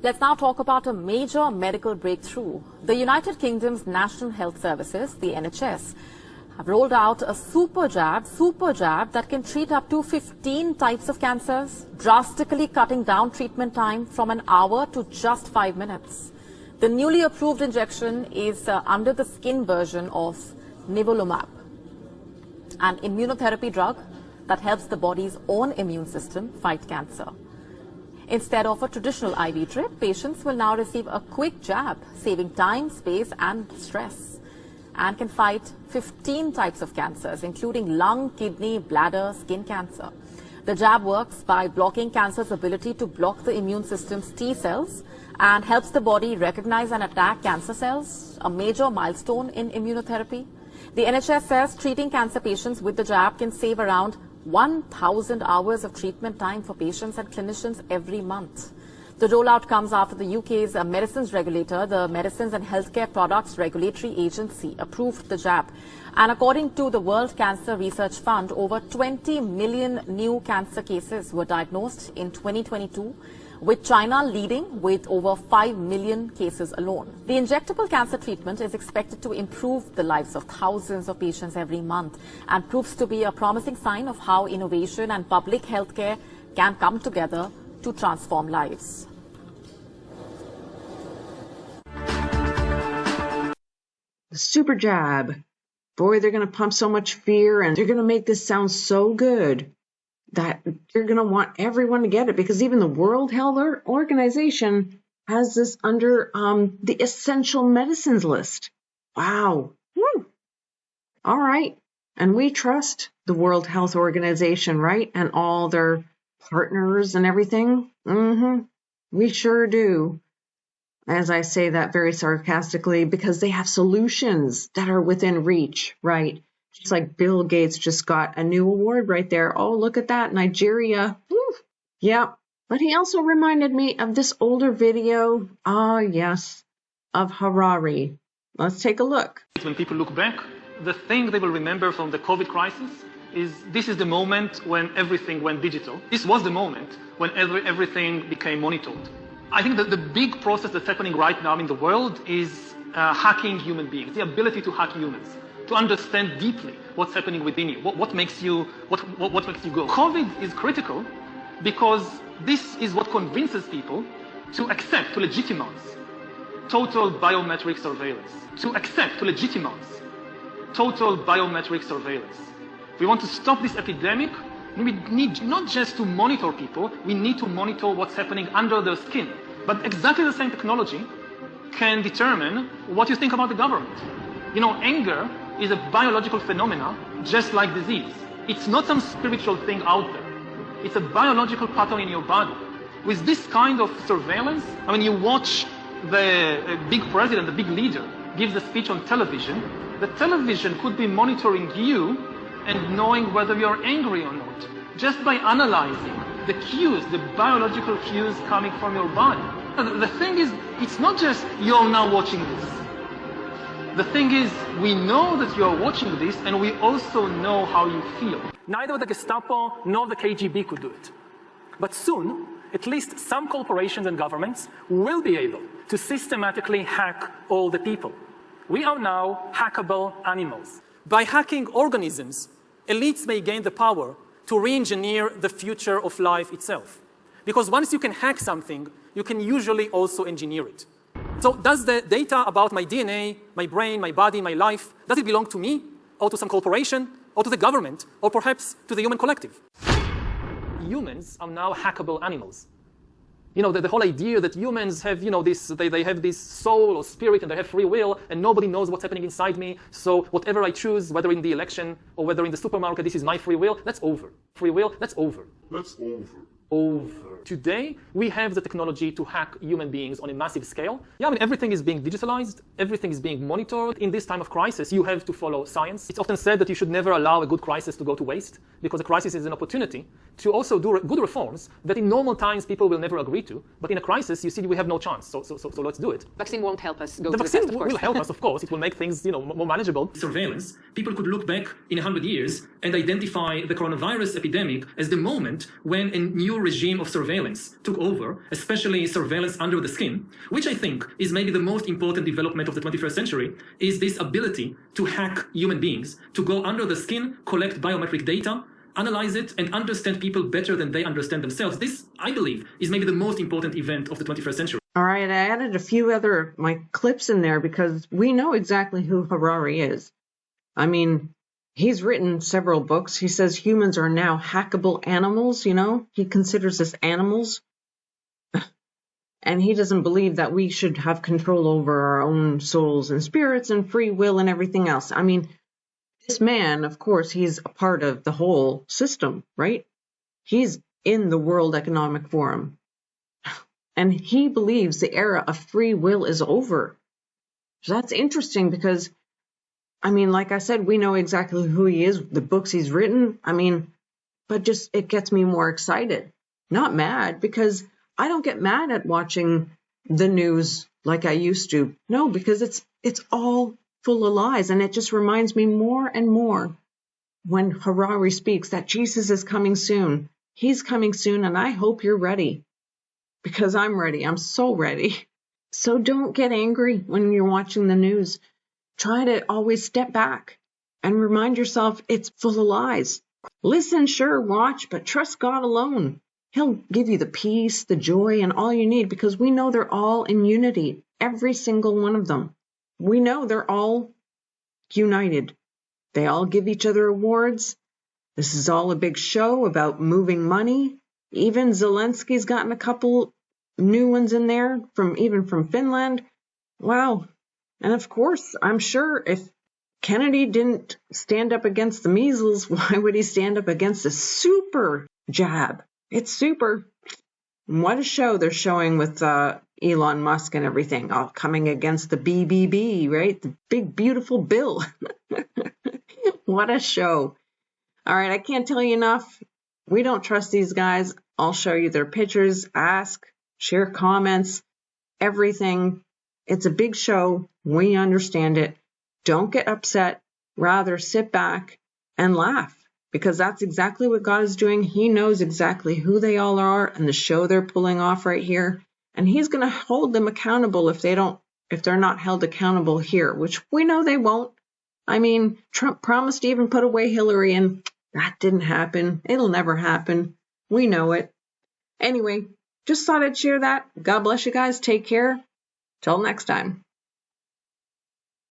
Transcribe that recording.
Let's now talk about a major medical breakthrough. The United Kingdom's National Health Services, the NHS, have rolled out a super jab that can treat up to 15 types of cancers, drastically cutting down treatment time from an hour to just 5 minutes. The newly approved injection is under the skin version of nivolumab, an immunotherapy drug that helps the body's own immune system fight cancer. Instead of a traditional IV drip, patients will now receive a quick jab, saving time, space and stress, and can fight 15 types of cancers, including lung, kidney, bladder, skin cancer. The jab works by blocking cancer's ability to block the immune system's T cells and helps the body recognize and attack cancer cells, a major milestone in immunotherapy. The NHS says treating cancer patients with the jab can save around 1,000 hours of treatment time for patients and clinicians every month. The rollout comes after the UK's medicines regulator, the Medicines and Healthcare Products Regulatory Agency, approved the jab. And according to the World Cancer Research Fund, over 20 million new cancer cases were diagnosed in 2022, with China leading with over 5 million cases alone. The injectable cancer treatment is expected to improve the lives of thousands of patients every month and proves to be a promising sign of how innovation and public healthcare can come together to transform lives. The super jab. Boy, they're going to pump so much fear and they're going to make this sound so good that you're going to want everyone to get it, because even the World Health Organization has this under the essential medicines list. Wow. Woo. All right. And we trust the World Health Organization, right? And all their partners and everything. We sure do. As I say that very sarcastically, because they have solutions that are within reach, right? Just like Bill Gates just got a new award right there. Oh, look at that, Nigeria. Woo. Yeah. But he also reminded me of this older video, yes, of Harari. Let's take a look. When people look back, the thing they will remember from the COVID crisis is this is the moment when everything went digital. This was the moment when everything became monitored. I think that the big process that's happening right now in the world is hacking human beings, the ability to hack humans, to understand deeply what's happening within you, what makes you go. COVID is critical because this is what convinces people to accept, to legitimize total biometric surveillance, total biometric surveillance. If we want to stop this epidemic, we need not just to monitor people, we need to monitor what's happening under their skin. But exactly the same technology can determine what you think about the government. You know, anger is a biological phenomenon, just like disease. It's not some spiritual thing out there. It's a biological pattern in your body. With this kind of surveillance, I mean, you watch the big president, the big leader, gives a speech on television. The television could be monitoring you and knowing whether you're angry or not, just by analyzing the cues, the biological cues coming from your body. The thing is, it's not just you're now watching this. The thing is, we know that you're watching this, and we also know how you feel. Neither the Gestapo nor the KGB could do it. But soon, at least some corporations and governments will be able to systematically hack all the people. We are now hackable animals. By hacking organisms, elites may gain the power to re-engineer the future of life itself. Because once you can hack something, you can usually also engineer it. So does the data about my DNA, my brain, my body, my life, does it belong to me, or to some corporation, or to the government, or perhaps to the human collective? Humans are now hackable animals. You know, the whole idea that humans have, you know, they have this soul or spirit and they have free will and nobody knows what's happening inside me. So whatever I choose, whether in the election or whether in the supermarket, this is my free will, that's over. Free will, that's over. That's over. Over. Today, we have the technology to hack human beings on a massive scale. Yeah, I mean, everything is being digitalized. Everything is being monitored. In this time of crisis, you have to follow science. It's often said that you should never allow a good crisis to go to waste because a crisis is an opportunity to also do good reforms that in normal times people will never agree to, but in a crisis you see we have no chance, so let's do it. Vaccine won't help us go the to vaccine the test, of course. will help us, of course. It will make things more manageable. Surveillance, people could look back in 100 years and identify the coronavirus epidemic as the moment when a new regime of surveillance took over, especially surveillance under the skin, which I think is maybe the most important development of the 21st century, is this ability to hack human beings, to go under the skin, collect biometric data, analyze it, and understand people better than they understand themselves. This, I believe, is maybe the most important event of the 21st century. All right, I added a few other my clips in there because we know exactly who Harari is. I mean, he's written several books. He says humans are now hackable animals, He considers us animals. And he doesn't believe that we should have control over our own souls and spirits and free will and everything else. I mean, this man, of course, he's a part of the whole system, right? He's in the World Economic Forum. And he believes the era of free will is over. So that's interesting because, I mean, like I said, we know exactly who he is, the books he's written. I mean, but just it gets me more excited. Not mad, because I don't get mad at watching the news like I used to. No, because it's all full of lies. And it just reminds me more and more when Harari speaks that Jesus is coming soon. He's coming soon, and I hope you're ready. Because I'm ready. I'm so ready. So don't get angry when you're watching the news. Try to always step back and remind yourself it's full of lies. Listen, sure, watch, but trust God alone. He'll give you the peace, the joy, and all you need, because we know they're all in unity. Every single one of them. We know they're all united. They all give each other awards. This is all a big show about moving money. Even Zelensky's gotten a couple new ones in there, from Finland. Wow. And of course, I'm sure if Kennedy didn't stand up against the measles, why would he stand up against a super jab? It's super. What a show they're showing with Elon Musk and everything, all coming against the BBB, right? The big, beautiful bill. What a show. All right, I can't tell you enough. We don't trust these guys. I'll show you their pictures, ask, share comments, everything. It's a big show. We understand it. Don't get upset. Rather sit back and laugh, because that's exactly what God is doing. He knows exactly who they all are and the show they're pulling off right here. And he's going to hold them accountable if they're not held accountable here, which we know they won't. I mean, Trump promised to even put away Hillary, and that didn't happen. It'll never happen. We know it. Anyway, just thought I'd share that. God bless you guys. Take care. Till next time.